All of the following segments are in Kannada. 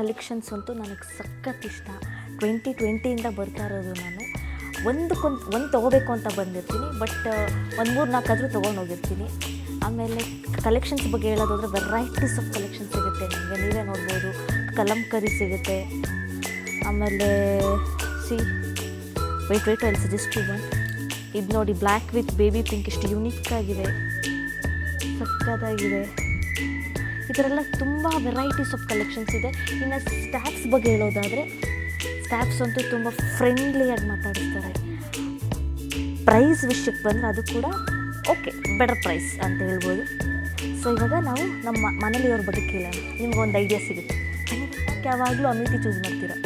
ಕಲೆಕ್ಷನ್ಸ್ ಅಂತೂ ನನಗೆ ಸಖತ್ ಇಷ್ಟ. 2020ಇಂದ ಬರ್ತಾ ಇರೋದು ನಾನು. ಒಂದು ತೊಗೋಬೇಕು ಅಂತ ಬಂದಿರ್ತೀನಿ, ಬಟ್ ಒಂದು 3-4 ಆದರೂ ತೊಗೊಂಡೋಗಿರ್ತೀನಿ. ಆಮೇಲೆ ಕಲೆಕ್ಷನ್ಸ್ ಬಗ್ಗೆ ಹೇಳೋದಾದ್ರೆ ವೆರೈಟೀಸ್ ಆಫ್ ಕಲೆಕ್ಷನ್ ಸಿಗುತ್ತೆ ನಿಮಗೆ, ನೀವೇ ನೋಡ್ಬೋದು. ಕಲಂಕರಿ ಸಿಗುತ್ತೆ. ಆಮೇಲೆ ವೆಯ್ಟ್ ಅಲ್ಲಿ ಸಜೆಸ್ಟ್ ಒನ್. ಇದು ನೋಡಿ, ಬ್ಲ್ಯಾಕ್ ವಿತ್ ಬೇಬಿ ಪಿಂಕ್ ಎಷ್ಟು ಯುನೀಕ್ ಆಗಿದೆ, ಸಕ್ಕತ್ತಾಗಿದೆ. ಇದರೆಲ್ಲ ತುಂಬ ವೆರೈಟೀಸ್ ಆಫ್ ಕಲೆಕ್ಷನ್ಸ್ ಇದೆ. ಇನ್ನು ಸ್ಟ್ಯಾಪ್ಸ್ ಬಗ್ಗೆ ಹೇಳೋದಾದರೆ, ಸ್ಟ್ಯಾಪ್ಸ್ ಅಂತೂ ತುಂಬ ಫ್ರೆಂಡ್ಲಿಯಾಗಿ ಮಾತಾಡಿಸ್ತಾರೆ. ಪ್ರೈಸ್ ವಿಷಯಕ್ಕೆ ಬಂದರೆ ಅದು ಕೂಡ ಓಕೆ, ಬೆಟರ್ ಪ್ರೈಸ್ ಅಂತ ಹೇಳ್ಬೋದು. ಸೊ ಇವಾಗ ನಾವು ನಮ್ಮ ಮನೇಲಿಯವ್ರ ಬಗ್ಗೆ ಕೇಳೋಣ, ನಿಮ್ಗೊಂದು ಐಡಿಯಾ ಸಿಗುತ್ತೆ. ಯಾವಾಗಲೂ ಅಮಿತಿ ಚೂಸ್ ಮಾಡ್ತೀರಾ?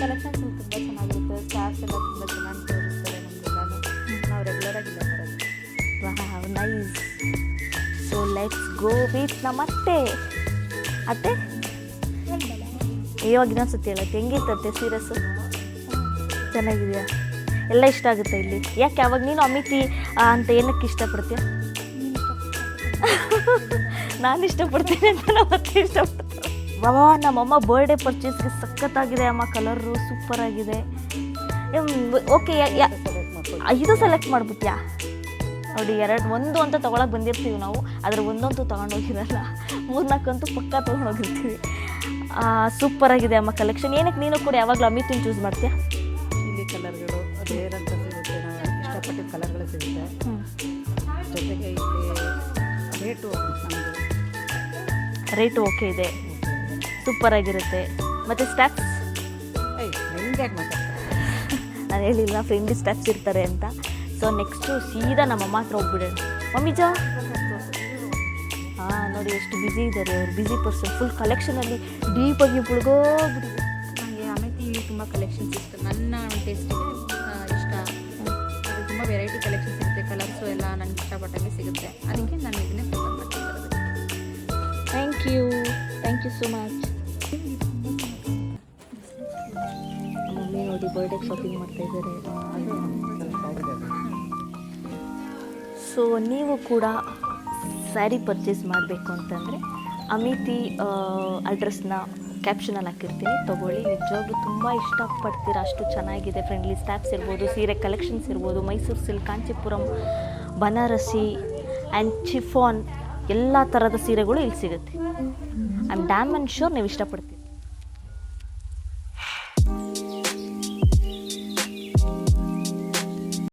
ಕಲೆಕ್ಷನ್ಸ್ ತುಂಬ ಚೆನ್ನಾಗಿರುತ್ತೆ, ಸ್ಟಾರ್ಸ್ ಎಲ್ಲ ತುಂಬ ಚೆನ್ನಾಗಿ ತೋರಿಸ್ತಾರೆ ನಮಗೆಲ್ಲನೂ. ನಾವು ರೆಗ್ಯುಲರಾಗಿ ಇಲ್ಲ ಬರೋದು. ವಾಹ್, nice. So let's go with ನಮ್ಮ ಅತ್ತೆ. ಇವಾಗ ಇನ್ನೊಂದ್ಸತಿ ಹೇಳತ್ತೆ, ಹೆಂಗಿರ್ತತ್ತೆ ಸೀರಿಯಸ್ಸು? ಚೆನ್ನಾಗಿದೆಯಾ? ಎಲ್ಲ ಇಷ್ಟ ಆಗುತ್ತೆ ಇಲ್ಲಿ? ಯಾಕೆ ಯಾವಾಗ ನೀನು ಅಮಿತಿ ಅಂತ ಏನಕ್ಕೆ ಇಷ್ಟಪಡ್ತೀಯ? ನಾನು ಇಷ್ಟಪಡ್ತೀನಿ ಅಂತ ನಮ್ಮ ಅತ್ತೆ ಇಷ್ಟಪಡ್ತಾರೆ. ನಮ್ಮಮ್ಮ ಬರ್ಡೇ ಪರ್ಚೇಸ್ಗೆ ಸಖತ್ತಾಗಿದೆ ಅಮ್ಮ, ಕಲರು ಸೂಪರಾಗಿದೆ. ಓಕೆ, ಇದು ಸೆಲೆಕ್ಟ್ ಮಾಡ್ಬಿಟ್ಯಾ? ನೋಡಿ, ಒಂದು ಅಂತ ತೊಗೊಳಕ್ಕೆ ಬಂದಿರ್ತೀವಿ ನಾವು, ಆದರೆ ಒಂದಂತೂ ತೊಗೊಂಡೋಗಿರಲ್ಲ, 3-4 ಅಂತೂ ಪಕ್ಕ ತೊಗೊಂಡೋಗಿರ್ತೀವಿ. ಸೂಪರಾಗಿದೆ ಅಮ್ಮ ಕಲೆಕ್ಷನ್. ಏನಕ್ಕೆ ನೀನು ಕೂಡ ಯಾವಾಗಲೂ ಅಮಿತಿನ ಚೂಸ್ ಮಾಡ್ತೀಯಾ? ಇಲ್ಲಿ ಕಲರ್ಗಳು ರೇರ್ ಅಂತ ಸಿಗುತ್ತೆ, ನಾವು ಇಷ್ಟಪಟ್ಟಿದ್ದ ಕಲರ್ಗಳು ಸಿಗುತ್ತೆ. ಜೊತೆಗೆ ಇಲ್ಲಿ ರೇಟು ಓಕೆ ಇದೆ, ಸೂಪರಾಗಿರುತ್ತೆ. ಮತ್ತು ಸ್ಟ್ಯಾಪ್ಸ್ ಹೆಂಗೆ ಮಾತಾಡ್ತಾರೆ? ನಾನು ಹೇಳಿಲ್ಲ ಫ್ರೆಂಡ್ಲಿ ಸ್ಟ್ಯಾಪ್ಸ್ ಇರ್ತಾರೆ ಅಂತ. ಸೊ ನೆಕ್ಸ್ಟು ಸೀದಾ ನಮ್ಮಮ್ಮ ಹತ್ರ ಹೋಗ್ಬಿಡೋಣ. ಮಮ್ಮಿಜಾ, ನೋಡಿ ಎಷ್ಟು ಬ್ಯುಸಿ ಇದ್ದಾರೆ ಅವ್ರು, ಬ್ಯುಸಿ ಪರ್ಸನ್. ಫುಲ್ ಕಲೆಕ್ಷನಲ್ಲಿ ಡೀಪಾಗಿ ಮುಳುಗೋಗ್ಬಿಟ್ಟಿದೆ. ನನಗೆ ಅಮಿತಿ ತುಂಬ ಕಲೆಕ್ಷನ್ಸ್ ಇಷ್ಟ, ನನ್ನ ಟೇಸ್ಟಿಗೆ ಇಷ್ಟ. ಅದು ತುಂಬ ವೆರೈಟಿ ಕಲೆಕ್ಷನ್ಸ್ ಸಿಗುತ್ತೆ, ಕಲರ್ಸು ಎಲ್ಲ ನನಗೆ ಇಷ್ಟಪಟ್ಟಂಗೆ ಸಿಗುತ್ತೆ. ಅದಕ್ಕೆ ನಾನು ಇದನ್ನೇ ಪ್ರಿಫರ್ ಮಾಡ್ತೀನಿ ಬರೋದಕ್ಕೆ. Thank you so much. Mummy ನೋಡಿ ಬರ್ಡೇಗೆ ಶಾಪಿಂಗ್ ಮಾಡ್ತಾ ಇದ್ದಾರೆ. ಸೊ ನೀವು ಕೂಡ ಸ್ಯಾರಿ ಪರ್ಚೇಸ್ ಮಾಡಬೇಕು ಅಂತಂದರೆ ಅಮಿತಿ ಅಡ್ರೆಸ್ನ ಕ್ಯಾಪ್ಷನಲ್ಲಿ ಹಾಕಿರ್ತೀನಿ, ತೊಗೊಳ್ಳಿ. ನಿಜವಾಗ್ಲೂ ತುಂಬ ಇಷ್ಟಪಡ್ತೀರಾ, ಅಷ್ಟು ಚೆನ್ನಾಗಿದೆ. ಫ್ರೆಂಡ್ಲಿ ಸ್ಟ್ಯಾಪ್ಸ್ ಇರ್ಬೋದು, ಸೀರೆ ಕಲೆಕ್ಷನ್ಸ್ ಇರ್ಬೋದು, ಮೈಸೂರು ಸಿಲ್ಕ್, ಕಾಂಚೀಪುರಂ, ಬನಾರಸಿ ಆ್ಯಂಡ್ ಚಿಫಾನ್, ಎಲ್ಲ ಥರದ ಸೀರೆಗಳು ಇಲ್ಲಿ ಸಿಗುತ್ತೆ. I am dam and sure ನೀವು ಇಷ್ಟಪಡ್ತೀರಿ.